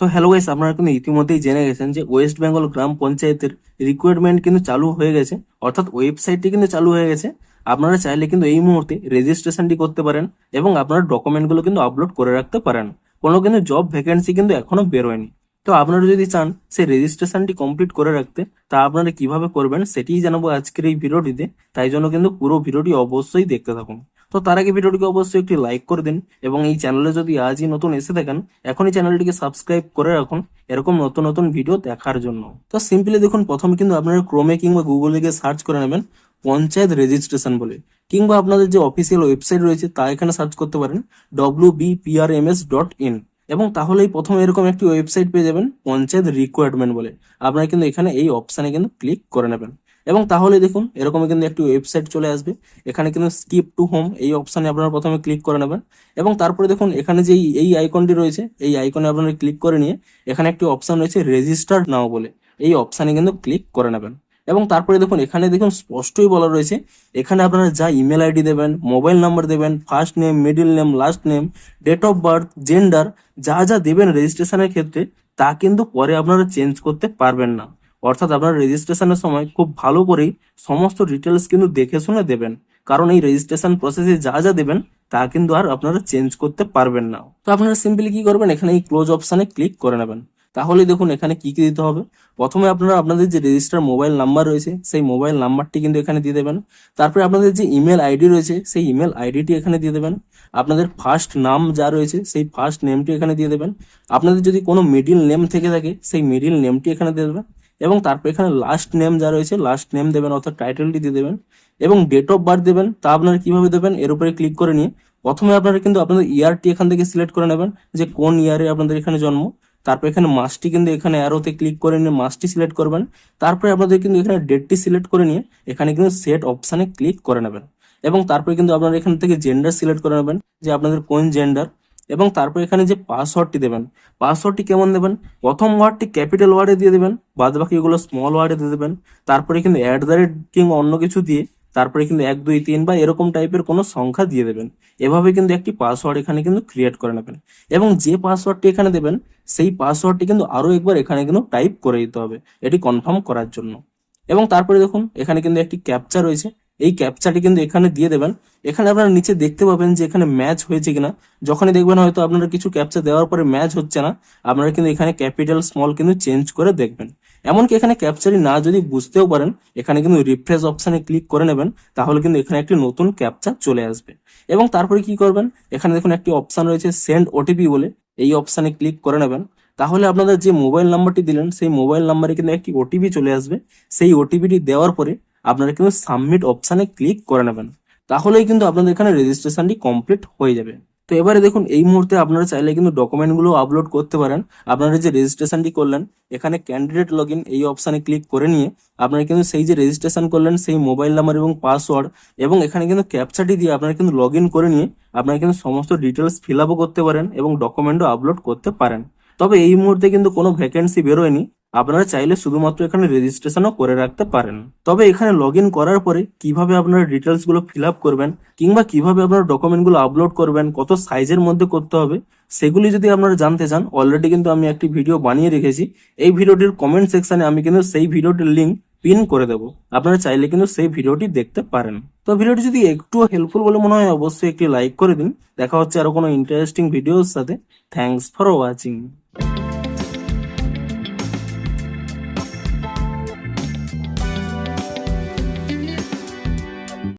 তো hello guys, আপনারা কিন্তু ইতিমধ্যেই জেনে গেছেন যে ওয়েস্ট বেঙ্গল গ্রাম পঞ্চায়েতের রিক্রুটমেন্ট কিন্তু চালু হয়ে গেছে, অর্থাৎ ওয়েবসাইটটি কিন্তু চালু হয়ে গেছে। আপনারা চাইলে কিন্তু এই মুহূর্তে রেজিস্ট্রেশনটি করতে পারেন এবং আপনার ডকুমেন্টগুলো কিন্তু আপলোড করে রাখতে পারেন। কোনো কিন্তু জব ভ্যাকেন্সি কিন্তু এখনো বেরোয়নি। তো আপনারা যদি চান সেই রেজিস্ট্রেশনটি কমপ্লিট করে রাখতে, তা আপনারা কিভাবে করবেন সেটিই জানাবো আজকের এই ভিডিওটিতে। তাই জন্য কিন্তু পুরো ভিডিওটি অবশ্যই দেখতে থাকুন। তো তার আগে ভিডিওটিকে অবশ্যই একটি লাইক করে দিন এবং এই চ্যানেলে যদি আজই নতুন এসে থাকেন, এখনই চ্যানেলটিকে সাবস্ক্রাইব করে রাখুন এরকম নতুন নতুন ভিডিও দেখার জন্য। তো সিম্পলি দেখুন, প্রথমে কিন্তু আপনারা ক্রোমে কিংবা গুগলে গিয়ে সার্চ করে নেবেন পঞ্চায়েত রেজিস্ট্রেশন বলে, কিংবা আপনাদের যে অফিসিয়াল ওয়েবসাইট রয়েছে তা এখানে সার্চ করতে পারেন wbprms.in, এবং তাহলেই প্রথমে এরকম একটি ওয়েবসাইট পেয়ে যাবেন পঞ্চায়েত রিকোয়ারমেন্ট বলে। আপনারা কিন্তু এখানে এই অপশানে কিন্তু ক্লিক করে নেবেন এবং তাহলে দেখুন এরকম কিন্তু একটি ওয়েবসাইট চলে আসবে। এখানে কিন্তু স্কিপ টু হোম এই অপশানে আপনারা প্রথমে ক্লিক করে নেবেন এবং তারপরে দেখুন এখানে যে এই আইকনটি রয়েছে, এই আইকনে আপনারা ক্লিক করে নিয়ে এখানে একটি অপশান রয়েছে রেজিস্টার নাও বলে, এই অপশানে কিন্তু ক্লিক করে নেবেন। এবং তারপরে দেখুন এখানে দেখুন স্পষ্টই বলা রয়েছে এখানে আপনারা যা ইমেল আইডি দেবেন, মোবাইল নাম্বার দেবেন, first name, middle name, last name, date of birth, gender, যা যা দেবেন রেজিস্ট্রেশনের ক্ষেত্রে তা কিন্তু পরে আপনারা চেঞ্জ করতে পারবেন না। অর্থাৎ আপনারা রেজিস্ট্রেশনের সময় খুব ভালো করেই সমস্ত ডিটেলস কিন্তু দেখে শুনে দেবেন, কারণ এই রেজিস্ট্রেশন প্রসেসে যা যা দেবেন তা কিন্তু আর আপনারা চেঞ্জ করতে পারবেন না। তো আপনারা সিম্পলি কি করবেন, এখানে এই ক্লোজ অপশানে ক্লিক করে নেবেন। তাহলে দেখুন এখানে কি কি দিতে হবে। প্রথমে আপনারা আপনাদের যে রেজিস্টার মোবাইল নাম্বার রয়েছে সেই মোবাইল নাম্বারটি কিন্তু এখানে দিয়ে দেবেন। তারপরে আপনাদের যে ইমেল আইডি রয়েছে সেই ইমেল আইডিটি এখানে দিয়ে দেবেন। আপনাদের ফার্স্ট নাম যা রয়েছে সেই ফার্স্ট নেমটি এখানে দিয়ে দেবেন। আপনাদের যদি কোনো মিডিল নেম থেকে থাকে সেই মিডিল নেমটি এখানে দিয়ে দেবেন এবং তারপর এখানে লাস্ট নেম যা রয়েছে লাস্ট নেম দেবেন, অর্থাৎ টাইটেলটি দিয়ে দেবেন এবং ডেট অফ বার্থ দেবেন। তা আপনারা কিভাবে দেবেন, এর উপরে ক্লিক করে নিয়ে প্রথমে আপনারা কিন্তু আপনাদের ইয়ারটি এখান থেকে সিলেক্ট করে নেবেন যে কোন ইয়ারে আপনাদের এখানে জন্ম। তারপর এখানে মাসটি কিন্তু এখানে অ্যারোতে ক্লিক করে নিয়ে মাসটি সিলেক্ট করবেন। তারপরে আপনাদের কিন্তু এখানে ডেটটি সিলেক্ট করে নিয়ে এখানে কিন্তু সেট অপশানে ক্লিক করে নেবেন এবং তারপরে কিন্তু আপনারা এখান থেকে জেন্ডার সিলেক্ট করে নেবেন যে আপনাদের কোন জেন্ডার। এবং তারপর এখানে যে পাসওয়ার্ডটি দেবেন, পাসওয়ার্ডটি কেমন দেবেন, প্রথম ওয়ার্ডটি ক্যাপিটাল ওয়ার্ডে দিয়ে দেবেন, বাদ বাকিগুলো স্মল ওয়ার্ডে দিয়ে দেবেন। তারপরে কিন্তু @, কিংবা অন্য কিছু দিয়ে তারপরে কিন্তু 1 2 3 বা এরকম টাইপের কোনো সংখ্যা দিয়ে দেবেন। এভাবে কিন্তু একটি পাসওয়ার্ড এখানে কিন্তু ক্রিয়েট করে নেবেন এবং যে পাসওয়ার্ডটি এখানে দেবেন সেই পাসওয়ার্ডটি কিন্তু আরো একবার এখানে কিন্তু টাইপ করে দিতে হবে এটি কনফার্ম করার জন্য। এবং তারপরে দেখুন এখানে কিন্তু একটি ক্যাপচা রয়েছে, এই ক্যাপচাটি কিন্তু এখানে দিয়ে দেবেন। এখানে আপনারা নিচে দেখতে পাবেন যে এখানে ম্যাচ হয়েছে কিনা। যখনই দেখবেন হয়তো আপনারা কিছু ক্যাপচা দেওয়ার পরে ম্যাচ হচ্ছে না, আপনারা কিন্তু এখানে ক্যাপিটাল স্মল কিন্তু চেঞ্জ করে দেখবেন। এমনকি এখানে ক্যাপচারি না যদি বুঝতেও পারেন, এখানে কিন্তু রিফ্রেশ অপশানে ক্লিক করে নেবেন, তাহলে কিন্তু এখানে একটি নতুন ক্যাপচা চলে আসবে। এবং তারপরে কি করবেন, এখানে দেখুন একটি অপশান রয়েছে সেন্ড ওটিপি বলে, এই অপশানে ক্লিক করে নেবেন। তাহলে আপনাদের যে মোবাইল নাম্বারটি দিলেন সেই মোবাইল নাম্বারে কিন্তু একটি ওটিপি চলে আসবে। সেই ওটিপিটি দেওয়ার পরে আপনারা কিন্তু সাবমিট অপশানে ক্লিক করে নেবেন, তাহলেই কিন্তু আপনাদের এখানে রেজিস্ট্রেশনটি কমপ্লিট হয়ে যাবে। তো এবারে দেখুন এই মুহূর্তে আপনারা চাইলে কিন্তু ডকুমেন্টগুলো আপলোড করতে পারেন। আপনারা যে রেজিস্ট্রেশনটি করলেন এখানে ক্যান্ডিডেট লগ ইন এই অপশানে ক্লিক করে নিয়ে আপনারা কিন্তু সেই যে রেজিস্ট্রেশন করলেন সেই মোবাইল নাম্বার এবং পাসওয়ার্ড এবং এখানে কিন্তু ক্যাপচাটি দিয়ে আপনারা কিন্তু লগ ইন করে নিয়ে আপনারা কিন্তু সমস্ত ডিটেলস ফিল আপও করতে পারেন এবং ডকুমেন্টও আপলোড করতে পারেন। তবে এই মুহূর্তে কিন্তু কোনো ভ্যাকেন্সি বেরোয়নি, আপনারা চাইলে শুধুমাত্র এখানে রেজিস্ট্রেশনও করে রাখতে পারেন। তবে এখানে লগ ইন করার পরে কিভাবে আপনারা ডিটেলস গুলো ফিল আপ করবেন কিংবা কিভাবে আপনারা ডকুমেন্ট গুলো আপলোড করবেন, কত সাইজের মধ্যে করতে হবে, সেগুলি যদি আপনারা জানতে চান অলরেডি কিন্তু আমি একটি ভিডিও বানিয়ে রেখেছি। এই ভিডিওটির কমেন্ট সেকশনে আমি কিন্তু সেই ভিডিওটির লিঙ্ক পিন করে দেবো, আপনারা চাইলে কিন্তু সেই ভিডিওটি দেখতে পারেন। তো ভিডিওটি যদি একটু হেল্পফুল বলে মনে হয় অবশ্যই একটি লাইক করে দিন। দেখা হচ্ছে আরো কোনো ইন্টারেস্টিং ভিডিওর সাথে। Thanks for watching.